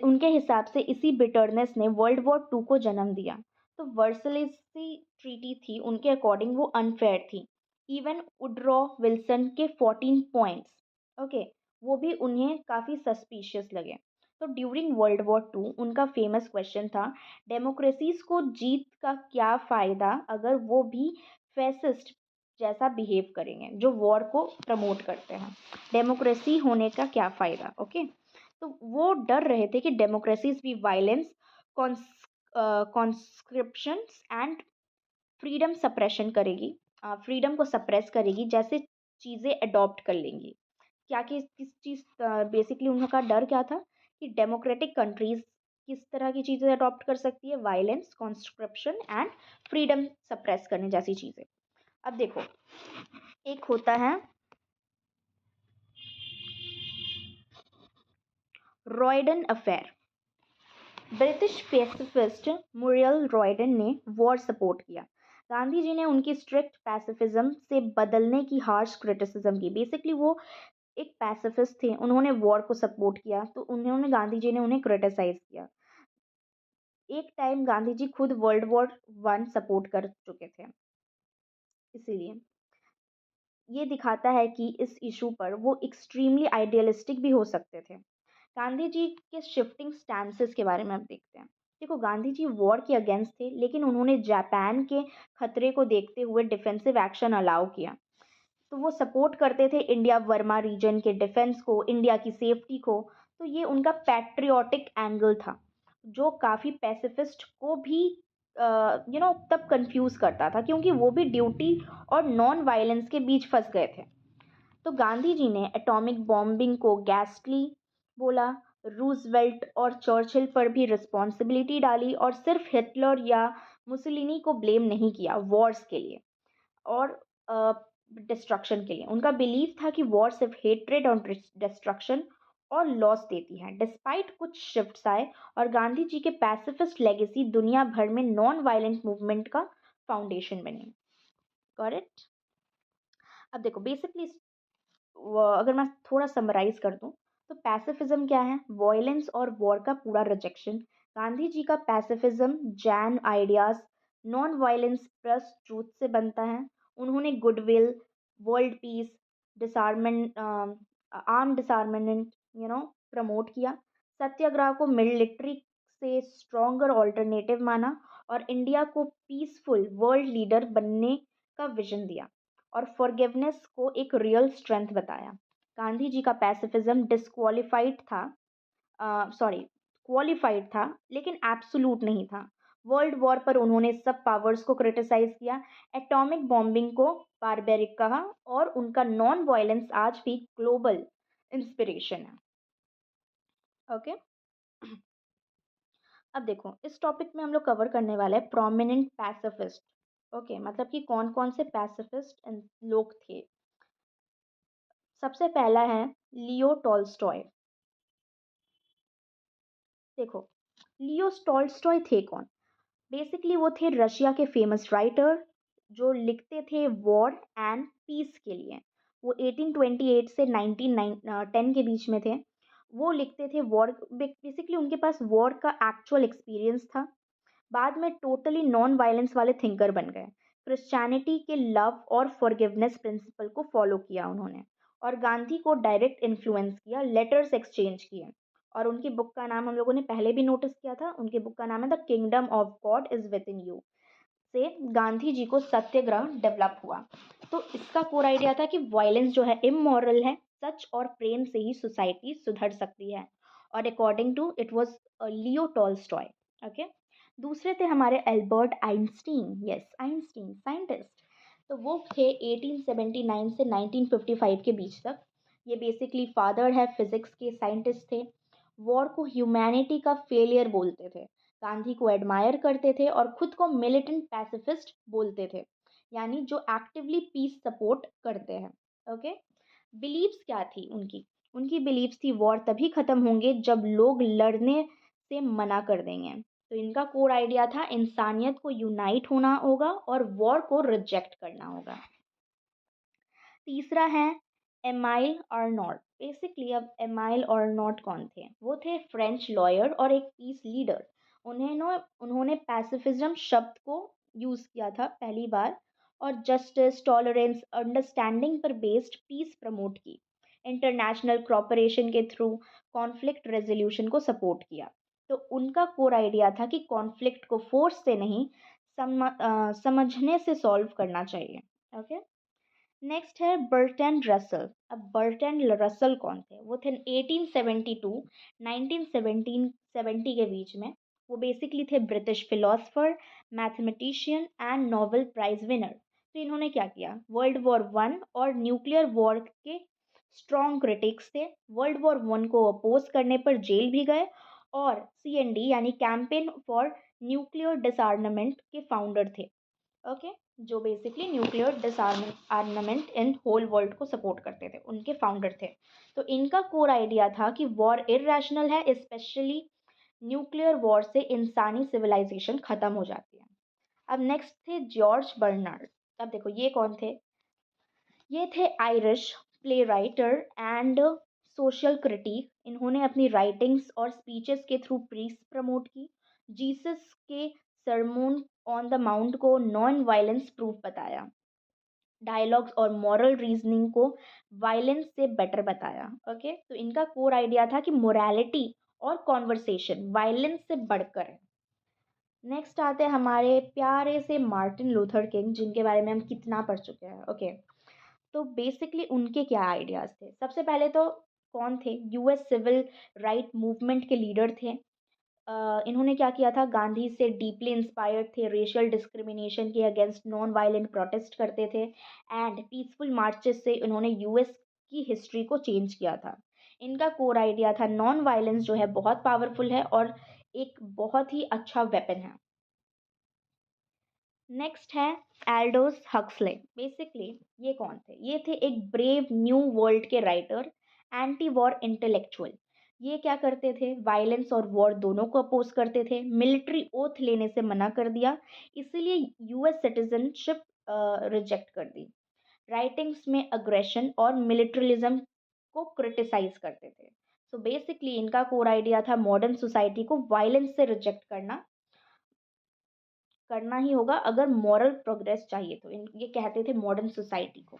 उनके हिसाब से इसी बिटरनेस ने वर्ल्ड वॉर टू को जन्म दिया। तो वर्सलेसी ट्रीटी थी उनके अकॉर्डिंग, वो अनफेयर थी। इवन वुडरो विल्सन के 14 पॉइंट्स, ओके, वो भी उन्हें काफ़ी सस्पिशियस लगे। तो ड्यूरिंग वर्ल्ड वॉर टू उनका फेमस क्वेश्चन था, डेमोक्रेसीज को जीत का क्या फ़ायदा अगर वो भी फैसिस्ट जैसा बिहेव करेंगे, जो वॉर को प्रमोट करते हैं। डेमोक्रेसी होने का क्या फ़ायदा? ओके, तो वो डर रहे थे कि डेमोक्रेसीज भी वायलेंस, कॉन्स्क्रिप्शंस एंड फ्रीडम सप्रेशन करेगी, फ्रीडम को सप्रेस करेगी, जैसे चीज़ें अडॉप्ट कर लेंगी। क्या किस चीज़, बेसिकली उनका डर क्या था कि डेमोक्रेटिक कंट्रीज किस तरह की चीज़ें अडॉप्ट कर सकती है, violence, conscription and freedom suppress करने जैसी चीज़ें। अब देखो, एक होता है रॉयडन अफेयर। ब्रिटिश पैसिफिस्ट मुरियल रॉयडन ने वॉर सपोर्ट किया। गांधी जी ने उनकी स्ट्रिक्ट पैसिफिज्म से बदलने की हार्श क्रिटिसिज्म की। बेसिकली वो एक पैसिफिस्ट थे, उन्होंने वॉर को सपोर्ट किया, तो उन्होंने गांधी जी ने उन्हें क्रिटिसाइज किया। एक टाइम गांधी जी खुद वर्ल्ड वॉर वन सपोर्ट कर चुके थे, इसीलिए ये दिखाता है कि इस इशू पर वो एक्सट्रीमली आइडियलिस्टिक भी हो सकते थे। गांधी जी के शिफ्टिंग स्टैंसेस के बारे में अब देखते हैं। देखो गांधी जी वॉर के अगेंस्ट थे, लेकिन उन्होंने जापान के खतरे को देखते हुए डिफेंसिव एक्शन अलाउ किया। तो वो सपोर्ट करते थे इंडिया वर्मा रीजन के डिफेंस को, इंडिया की सेफ्टी को। तो ये उनका पैट्रियोटिक एंगल था, जो काफ़ी पैसिफिस्ट को भी तब कंफ्यूज करता था, क्योंकि वो भी ड्यूटी और नॉन वायलेंस के बीच फंस गए थे। तो गांधी जी ने एटॉमिक बॉम्बिंग को गैस्टली बोला, रूजवेल्ट और चर्चिल पर भी रिस्पॉन्सिबिलिटी डाली, और सिर्फ हिटलर या मुसलिनी को ब्लेम नहीं किया वॉर्स के लिए और डिस्ट्रक्शन के लिए। उनका बिलीव था कि वॉर सिर्फ हेट्रेड और डिस्ट्रक्शन और लॉस देती है। डिस्पाइट कुछ शिफ्ट्स आए और गांधी जी के पैसिफिस्ट लेगेसी दुनिया भर में नॉन वायलेंट मूवमेंट का फाउंडेशन बनी। करेक्ट। अब देखो बेसिकली अगर मैं थोड़ा समराइज कर दूं, तो पैसिफिज्म क्या है? वॉयलेंस और वॉर का पूरा रिजेक्शन। गांधी जी का pacifism Jain ideas, non violence plus truth से बनता है। उन्होंने goodwill, world peace, disarmament, arm disarmament promote किया। सत्याग्रह को मिलिट्री से स्ट्रॉन्गर ऑल्टरनेटिव माना और इंडिया को पीसफुल वर्ल्ड लीडर बनने का विजन दिया, और फॉरगिवनेस को एक रियल स्ट्रेंथ बताया। गांधी जी का पैसिफिज्म डिस्क्वालिफाइड था, सॉरी क्वालिफाइड था, लेकिन एब्सोल्यूट नहीं था। वर्ल्ड वॉर पर उन्होंने सब पावर्स को क्रिटिसाइज किया, एटॉमिक बॉम्बिंग को बारबेरिक कहा, और उनका नॉन वायलेंस आज भी ग्लोबल इंस्पिरेशन है। ओके। अब देखो इस टॉपिक में हम लोग कवर करने वाले हैं प्रोमिनेंट पैसिफिस्ट। ओके, मतलब कि कौन कौन से पैसिफिस्ट लोग थे। सबसे पहला है लियो टॉल्स्टॉय। देखो लियो टॉल्स्टॉय थे कौन। बेसिकली वो थे रशिया के फेमस राइटर जो लिखते थे वॉर एंड पीस के लिए। वो 1828 से 1910 के बीच में थे। वो लिखते थे वॉर, बेसिकली उनके पास वॉर का एक्चुअल एक्सपीरियंस था। बाद में टोटली नॉन वायलेंस वाले थिंकर बन गए। क्रिश्चियनिटी के लव और फॉरगिवनेस प्रिंसिपल को फॉलो किया उन्होंने, और गांधी को डायरेक्ट इन्फ्लुएंस किया, लेटर्स एक्सचेंज किए। और उनकी बुक का नाम हम लोगों ने पहले भी नोटिस किया था, उनकी बुक का नाम है the kingdom of God is with in you. से गांधी जी को सत्याग्रह डेवलप हुआ। तो इसका कोर आइडिया था कि वायलेंस जो है इमोरल है, सच और प्रेम से ही सोसाइटी सुधर सकती है। और according to it was Leo Tolstoy. Okay. दूसरे थे हमारे Albert Einstein. Yes, Einstein scientist. तो वो थे 1879 से 1955 के बीच तक। ये बेसिकली फादर है फिजिक्स के, साइंटिस्ट थे। वॉर को ह्यूमैनिटी का फेलियर बोलते थे। गांधी को एडमायर करते थे और खुद को मिलिटेंट पैसिफिस्ट बोलते थे, यानी जो एक्टिवली पीस सपोर्ट करते हैं। ओके। बिलीव्स क्या थी उनकी। उनकी बिलीव्स थी वॉर तभी खत्म होंगे जब लोग लड़ने से मना कर देंगे। तो इनका कोर आइडिया था इंसानियत को यूनाइट होना होगा और वॉर को रिजेक्ट करना होगा। तीसरा है एमाइल आर्नोट। बेसिकली अब एमाइल आर्नोट कौन थे। वो थे फ्रेंच लॉयर और एक पीस लीडर। उन्होंने पैसिफिज्म शब्द को यूज किया था पहली बार, और जस्टिस, टॉलरेंस, अंडरस्टैंडिंग पर बेस्ड पीस प्रमोट की। इंटरनेशनल कॉपरेशन के थ्रू कॉन्फ्लिक्ट रेजोल्यूशन को सपोर्ट किया। तो उनका कोर आइडिया था कि कॉन्फ्लिक्ट को फोर्स से नहीं, समझने से सॉल्व करना चाहिए। ओके। नेक्स्ट है बर्ट्रैंड रसल। अब बर्ट्रैंड रसल कौन थे। वो थे 1872 1970 के बीच में। वो बेसिकली थे British philosopher, mathematician and Nobel prize winner. तो इन्होंने क्या किया, वर्ल्ड वॉर वन और न्यूक्लियर वॉर के स्ट्रॉन्ग क्रिटिक्स थे। वर्ल्ड वॉर वन को अपोज करने पर जेल भी गए, और CND यानी कैंपेन फॉर न्यूक्लियर डिसआर्मामेंट के फाउंडर थे। ओके। जो basically nuclear disarmament in whole world को सपोर्ट करते थे, उनके फाउंडर थे। तो इनका कोर आइडिया था कि वॉर इरेशनल है, स्पेशली न्यूक्लियर वॉर से इंसानी सिविलाइजेशन खत्म हो जाती है। अब नेक्स्ट थे जॉर्ज बर्नार्ड। अब देखो ये कौन थे। ये थे Irish play writer and social critic. इन्होंने अपनी राइटिंग्स और स्पीचेस के थ्रू पीस प्रमोट की। जीसस के सरमोन ऑन द माउंट को नॉन वायलेंस प्रूफ बताया। डायलॉग्स और मॉरल रीजनिंग को वायलेंस से बेटर बताया। ओके। तो इनका कोर आइडिया था कि मोरालिटी और कॉन्वर्सेशन वायलेंस से बढ़कर है। नेक्स्ट आते हैं हमारे प्यारे से मार्टिन लूथर किंग, जिनके बारे में हम कितना पढ़ चुके हैं। ओके। तो बेसिकली उनके क्या आइडियाज थे। सबसे पहले तो कौन थे, US सिविल राइट मूवमेंट के लीडर थे। इन्होंने क्या किया था, गांधी से डीपली इंस्पायर्ड थे, रेशियल डिस्क्रिमिनेशन के अगेंस्ट नॉन वायलेंट प्रोटेस्ट करते थे, एंड पीसफुल मार्चेस से इन्होंने US की हिस्ट्री को चेंज किया था। इनका कोर आइडिया था नॉन वायलेंस जो है बहुत पावरफुल है और एक बहुत ही अच्छा वेपन है। नेक्स्ट है एल्डोस हक्सले। बेसिकली ये कौन थे, ये थे एक ब्रेव न्यू वर्ल्ड के राइटर, एंटी वॉर इंटेलेक्चुअल। ये क्या करते थे, वायलेंस और वॉर दोनों को अपोज करते थे, मिलिट्री ओथ लेने से मना कर दिया, इसीलिए US सिटीजनशिप रिजेक्ट कर दी। राइटिंग्स में अग्रेशन और मिलिट्रलिज्म को क्रिटिसाइज करते थे। सो बेसिकली इनका कोर आइडिया था मॉडर्न सोसाइटी को वायलेंस से रिजेक्ट करना ही होगा अगर मॉरल प्रोग्रेस चाहिए। तो ये कहते थे मॉडर्न सोसाइटी को।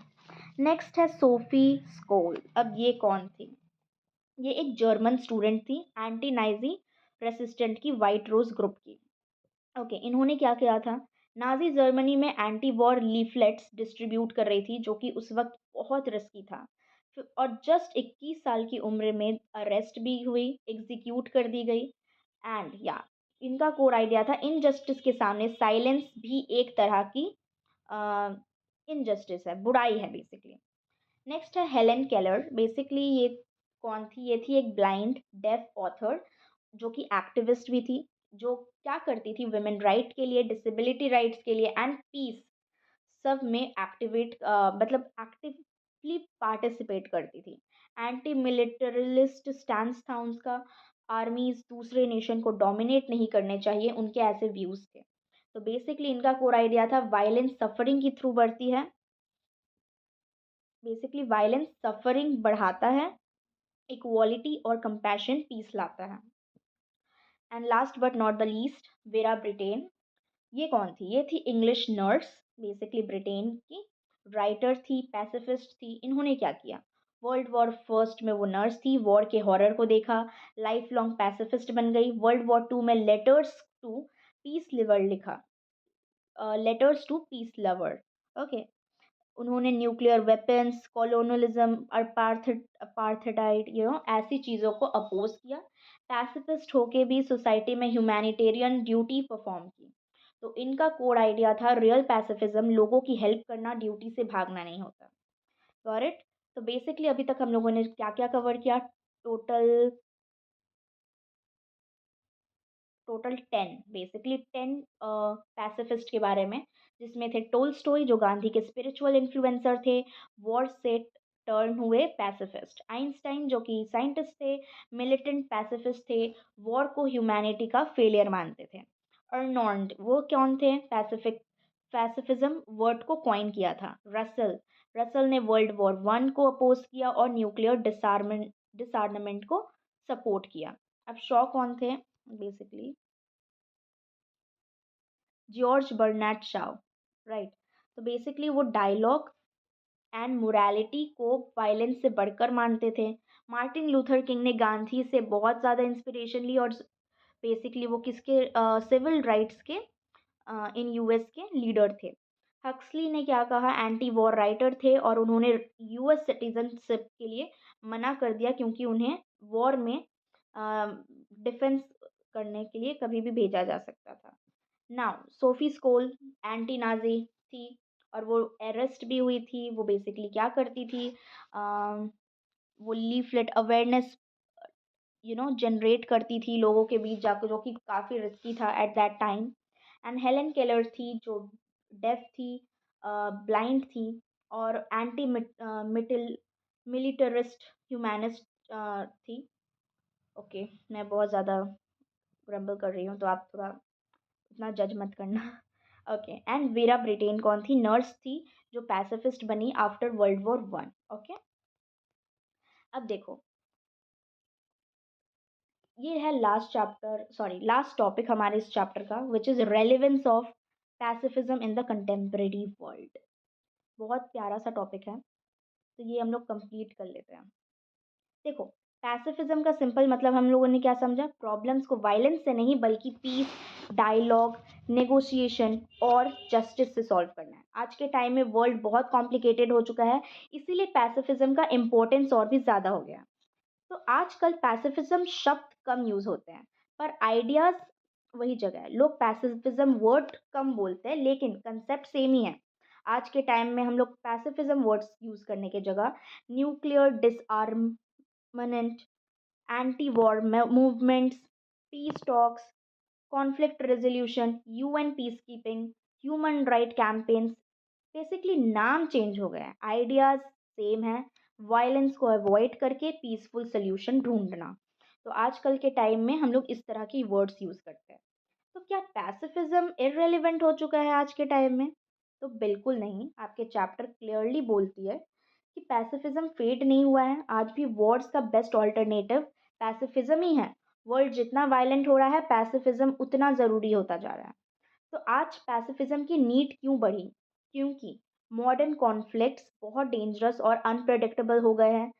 नेक्स्ट है सोफी स्कोल। अब ये कौन थी, ये एक जर्मन स्टूडेंट थी, एंटी नाइजी रेसिस्टेंट की, वाइट रोज ग्रुप की। ओके। इन्होंने क्या किया था, नाजी जर्मनी में एंटी वॉर लीफलेट्स डिस्ट्रीब्यूट कर रही थी, जो कि उस वक्त बहुत रिस्की था। और जस्ट 21 साल की उम्र में अरेस्ट भी हुई, एग्जीक्यूट कर दी गई। एंड या इनका कोर आइडिया था इनजस्टिस के सामने साइलेंस भी एक तरह की इनजस्टिस है, बुराई है बेसिकली। नेक्स्ट है हेलेन केलर। बेसिकली ये कौन थी ये? थी एक ब्लाइंड डेफ ऑथर जो कि एक्टिविस्ट भी थी, जो क्या करती थी वुमेन राइट के लिए, डिसेबिलिटी राइट्स के लिए एंड पीस सब में मतलब एक्टिवली पार्टिसिपेट करती थी। एंटी मिलिटरिस्ट स्टैंस था उनका, आर्मीज दूसरे नेशन को डोमिनेट नहीं करने चाहिए, उनके ऐसे व्यूज थे। तो बेसिकली इनका कोर आइडिया था वायलेंस सफरिंग के थ्रू बढ़ती है, बेसिकली वायलेंस सफरिंग बढ़ाता है, इक्वालिटी और कंपैशन पीस लाता है। And last but not the least, vera Britain. ये कौन थी? ये थी इंग्लिश नर्स, बेसिकली ब्रिटेन की राइटर थी, पैसिफिस्ट थी। इन्होंने क्या किया? वर्ल्ड वॉर फर्स्ट में वो नर्स थी, वॉर के हॉरर को देखा, लाइफ लॉन्ग पैसिफिस्ट बन गई। वर्ल्ड वॉर टू में लेटर्स टू पीस लवर लिखा, letters to piece lover, okay. उन्होंने न्यूक्लियर वेपन्स, कॉलोनलिज्म, अपार्थाइड ऐसी चीज़ों को अपोज किया। पैसिफिस्ट होके भी सोसाइटी में ह्यूमैनिटेरियन ड्यूटी परफॉर्म की। तो इनका कोर आइडिया था रियल पैसिफिज्म, लोगों की हेल्प करना, ड्यूटी से भागना नहीं होता। Got it? तो बेसिकली अभी तक हम लोगों ने क्या क्या कवर किया? टोटल टोटल 10, बेसिकली 10 पैसिफिस्ट के बारे में, जिसमें थे टोल्स्टॉय जो गांधी के स्पिरिचुअल इन्फ्लुएंसर थे, वॉर से टर्न हुए पैसिफिस्ट। आइंस्टाइन जो कि साइंटिस्ट थे, मिलिटेंट पैसिफिस्ट थे, वॉर को ह्यूमैनिटी का फेलियर मानते थे। अर्नोल्ड वो कौन थे? पैसिफिज्म वर्ड को कॉइन किया था। रसल रसल ने वर्ल्ड वॉर वन को अपोज किया और न्यूक्लियर डिसआर्ममेंट को सपोर्ट किया। अब शॉ कौन थे? Basically George Bernard Shaw, right. तो बेसिकली वो डायलॉग एंड मोरालिटी को वायलेंस से बढ़कर मानते थे। मार्टिन लूथर किंग ने गांधी से बहुत ज़्यादा इंस्पिरेशन ली, और बेसिकली वो किसके सिविल राइट्स के इन यूएस के लीडर थे। हक्सली ने क्या कहा? एंटी वॉर राइटर थे और उन्होंने यूएस सिटीजनशिप के लिए मना कर दिया, क्योंकि उन्हें वॉर में डिफेंस करने के लिए कभी भी भेजा जा सकता था। नाउ सोफी स्कोल एंटी नाजी थी, और वो अरेस्ट भी हुई थी। वो बेसिकली क्या करती थी? अम, वो लीफलेट अवेयरनेस जनरेट करती थी लोगों के बीच जाकर, जो कि काफ़ी रिस्की था at that time. And Helen Keller थी जो डेफ थी, ब्लाइंड थी, और एंटी मिटिल मिलिटरिस्ट ह्यूमैनिस्ट थी। ओके, मैं बहुत ज़्यादा ग्रम्बल कर रही हूँ, तो आप थोड़ा इतना जज मत करना। ओके, एंड वीरा ब्रिटेन कौन थी? नर्स थी जो पैसिफिस्ट बनी after world war one. Okay, अब देखो, ये है last chapter, sorry last topic हमारे इस चैप्टर का, which is relevance of pacifism in the contemporary world. बहुत प्यारा सा टॉपिक है, तो ये हम लोग कंप्लीट कर लेते हैं। देखो, पैसिफिज्म का सिंपल मतलब हम लोगों ने क्या समझा? प्रॉब्लम्स को वायलेंस से नहीं बल्कि पीस, डायलॉग, नेगोशिएशन और जस्टिस से सॉल्व करना है। आज के टाइम में वर्ल्ड बहुत कॉम्प्लिकेटेड हो चुका है, इसीलिए पैसिफिज्म का इम्पोर्टेंस और भी ज़्यादा हो गया। तो आजकल पैसिफिज्म शब्द कम यूज होते हैं, पर आइडियाज वही जगह है। लोग पैसिफिज्म वर्ड कम बोलते हैं, लेकिन कंसेप्ट सेम ही है। आज के टाइम में हम लोग पैसिफिज्म वर्ड्स यूज करने की जगह nuclear disarmament, anti war movements, peace talks, conflict resolution, UN peace keeping, human right campaigns, basically नाम चेंज हो गया है, आइडियाज सेम है। वायलेंस को अवॉइड करके पीसफुल सोल्यूशन ढूंढना। तो आजकल के टाइम में हम लोग इस तरह की वर्ड्स यूज़ करते हैं। तो क्या पैसिफिज्म इररेलेवेंट हो चुका है आज के टाइम में? तो बिल्कुल नहीं। आपके चैप्टर क्लियरली बोलती है कि पैसिफिज्म फेड नहीं हुआ है, आज भी वॉर्स का बेस्ट ऑल्टरनेटिव पैसिफिज्म ही है। वर्ल्ड जितना वायलेंट हो रहा है, पैसिफिज्म उतना ज़रूरी होता जा रहा है। तो आज पैसिफिज्म की नीड क्यों बढ़ी? क्योंकि मॉडर्न कॉन्फ्लिक्ट्स बहुत डेंजरस और अनप्रेडिक्टेबल हो गए हैं।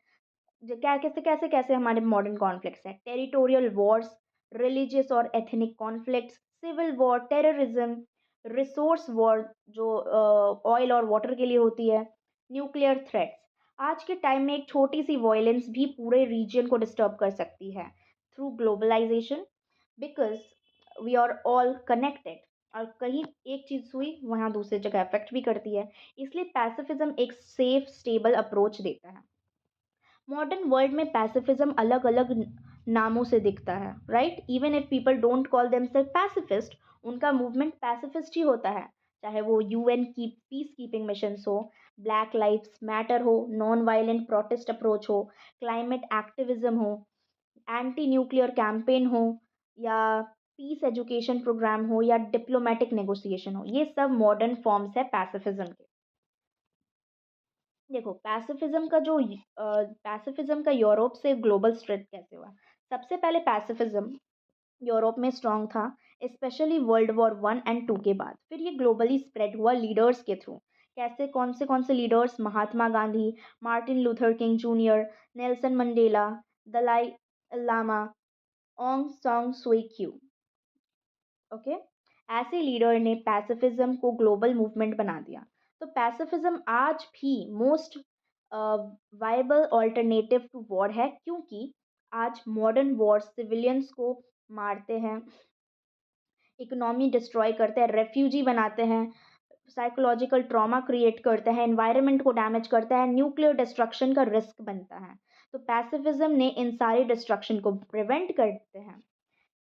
क्या कैसे कैसे कैसे हमारे मॉडर्न कॉन्फ्लिक्ट्स हैं? टेरिटोरियल वॉर्स, रिलीजियस और ethnic conflicts, civil war, terrorism, resource war जो ऑयल और वाटर के लिए होती है, न्यूक्लियर थ्रेट्स। आज के टाइम में एक छोटी सी वॉयलेंस भी पूरे रीजन को डिस्टर्ब कर सकती है through globalisation, because we are all connected. और कहीं एक चीज़ हुई वहाँ दूसरी जगह अफेक्ट भी करती है। इसलिए पैसिफिज्म एक सेफ स्टेबल अप्रोच देता है। मॉडर्न वर्ल्ड में पैसिफिज्म अलग अलग नामों से दिखता है, right? Even if people don't call themselves pacifist, उनका मूवमेंट पैसिफिस्ट ही होता है। चाहे वो यूएन की पीस कीपिंग मिशंस हो, ब्लैक लाइव्स मैटर हो, नॉन वायलेंट प्रोटेस्ट अप्रोच हो, क्लाइमेट एक्टिविज्म हो, एंटी न्यूक्लियर कैंपेन हो, या पीस एजुकेशन प्रोग्राम हो, या डिप्लोमेटिक नेगोशिएशन हो, ये सब मॉडर्न फॉर्म्स है पैसिफिज्म के। देखो, पैसिफिज्म का यूरोप से ग्लोबल स्प्रेड कैसे हुआ? सबसे पहले पैसिफिज्म यूरोप में स्ट्रांग था, specially world war one and two के बाद। फिर ये ग्लोबली स्प्रेड हुआ लीडर्स के थ्रू। कैसे? कौन से leaders? Mahatma Gandhi, Martin Luther King junior, Nelson Mandela, Dalai Lama, Aung San Suu Q. Okay, ऐसे लीडर ने पैसिफिज्म को ग्लोबल मूवमेंट बना दिया। तो पैसिफिज्म आज भी most viable alternative to war है, क्योंकि आज मॉडर्न वॉर सिविलियंस को मारते हैं, इकोनॉमी डिस्ट्रॉय करते हैं, रेफ्यूजी बनाते हैं, साइकोलॉजिकल ट्रॉमा क्रिएट करते हैं, एनवायरनमेंट को डैमेज करता है, न्यूक्लियर डिस्ट्रक्शन का रिस्क बनता है। तो पैसिफिज्म ने इन सारी डिस्ट्रक्शन को प्रिवेंट करते हैं।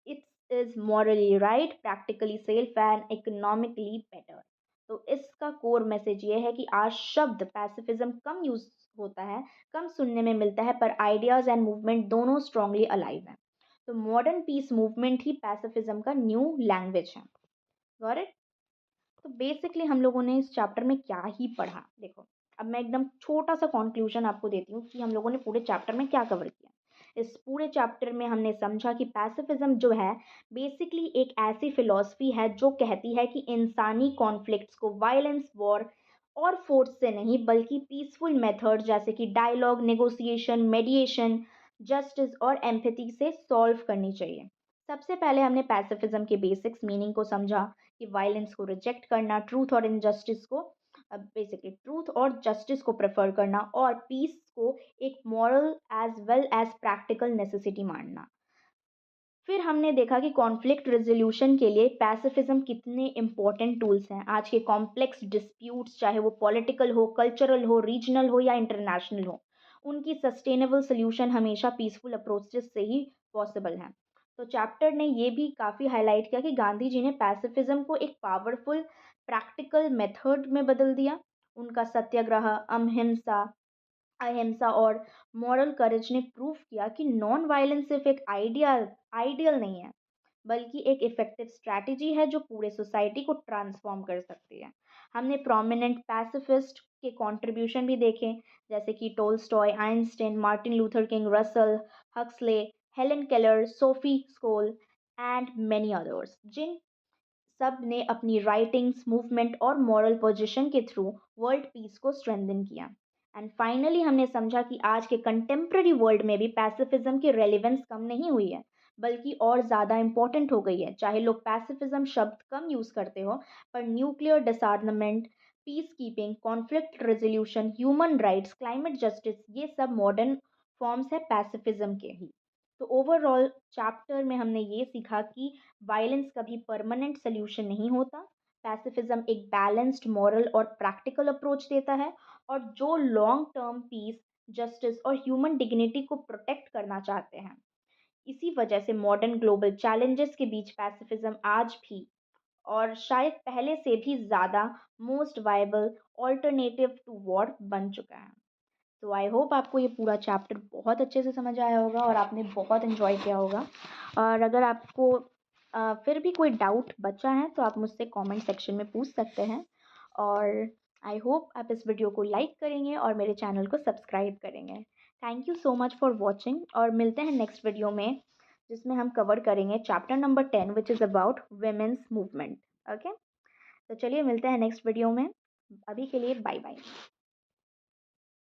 It is morally right, practically safe and economically better. तो इसका कोर मैसेज ये है कि आज शब्द पैसिफिज्म कम यूज होता है, कम सुनने में मिलता है, पर आइडियाज एंड मूवमेंट दोनों स्ट्रांगली अलाइव हैं। तो मॉडर्न पीस मूवमेंट ही पैसिफिज्म का न्यू लैंग्वेज है। Got it? तो बेसिकली हम लोगों ने इस चैप्टर में क्या ही पढ़ा, देखो। अब मैं एकदम छोटा सा कंक्लूजन आपको देती हूँ कि हम लोगों ने पूरे चैप्टर में क्या कवर किया। इस पूरे चैप्टर में हमने समझा कि पैसिफिज्म जो है बेसिकली एक ऐसी फिलॉसफी है जो कहती है कि इंसानी कॉन्फ्लिक्ट्स को वायलेंस, वॉर और फोर्स से नहीं, बल्कि पीसफुल मेथड जैसे कि डायलॉग, नेगोशिएशन, मेडिएशन, जस्टिस और एम्पैथी से सॉल्व करनी चाहिए। सबसे पहले हमने पैसिफिज्म के बेसिक्स मीनिंग को समझा कि वायलेंस को रिजेक्ट करना, बेसिकली ट्रूथ और जस्टिस को प्रेफर करना, और पीस को एक moral as well as practical necessity मानना। फिर हमने देखा कि कॉन्फ्लिक्ट रेजोल्यूशन के लिए पैसिफिज्म कितने इंपॉर्टेंट टूल्स हैं। आज के कॉम्प्लेक्स डिस्प्यूट्स, चाहे वो पॉलिटिकल हो, कल्चरल हो, रीजनल हो या इंटरनेशनल हो, उनकी सस्टेनेबल सोल्यूशन हमेशा पीसफुल अप्रोचेस से ही पॉसिबल है। तो चैप्टर ने ये भी काफ़ी हाईलाइट किया कि गांधी जी ने पैसिफिज्म को एक पावरफुल प्रैक्टिकल मेथड में बदल दिया। उनका सत्याग्रह, अहिंसा और मॉरल करेज ने प्रूव किया कि नॉन वायलेंस सिर्फ एक आइडियल नहीं है, बल्कि एक इफेक्टिव स्ट्रैटेजी है जो पूरे सोसाइटी को ट्रांसफॉर्म कर सकती है। हमने प्रोमिनेंट पैसिफिस्ट के कंट्रीब्यूशन भी देखे, जैसे कि Tolstoy, Einstein, Martin Luther King, Russell, Huxley, Helen Keller, Sophie Scholl and many others, जिन सब ने अपनी राइटिंग्स, मूवमेंट और मॉरल पोजीशन के थ्रू वर्ल्ड पीस को स्ट्रेंथन किया। एंड फाइनली हमने समझा कि आज के कंटेम्प्रेरी वर्ल्ड में भी पैसिफिज्म की रेलिवेंस कम नहीं हुई है, बल्कि और ज़्यादा इंपॉर्टेंट हो गई है। चाहे लोग पैसिफिज्म शब्द कम यूज़ करते हो, पर nuclear disarmament, peace keeping, conflict resolution, human rights, climate justice, ये सब मॉडर्न फॉर्म्स है पैसिफिज्म के ही। तो ओवरऑल चैप्टर में हमने ये सीखा कि वायलेंस कभी परमानेंट सोल्यूशन नहीं होता। पैसिफिज्म एक बैलेंस्ड, मॉरल और प्रैक्टिकल अप्रोच देता है, और जो लॉन्ग टर्म पीस, जस्टिस और ह्यूमन डिग्निटी को प्रोटेक्ट करना चाहते हैं। इसी वजह से मॉडर्न ग्लोबल चैलेंजेस के बीच पैसिफिज्म आज भी, और शायद पहले से भी ज़्यादा, most viable alternative to war बन चुका है। तो आई होप आपको ये पूरा चैप्टर बहुत अच्छे से समझ आया होगा और आपने बहुत इन्जॉय किया होगा। और अगर आपको फिर भी कोई डाउट बचा है तो आप मुझसे कमेंट सेक्शन में पूछ सकते हैं। और आई होप आप इस वीडियो को लाइक करेंगे और मेरे चैनल को सब्सक्राइब करेंगे। Thank you so much for watching, और मिलते हैं नेक्स्ट वीडियो में, जिसमें हम कवर करेंगे chapter number 10 which is about women's movement. Okay, तो चलिए मिलते हैं नेक्स्ट वीडियो में। अभी के लिए बाय बाय।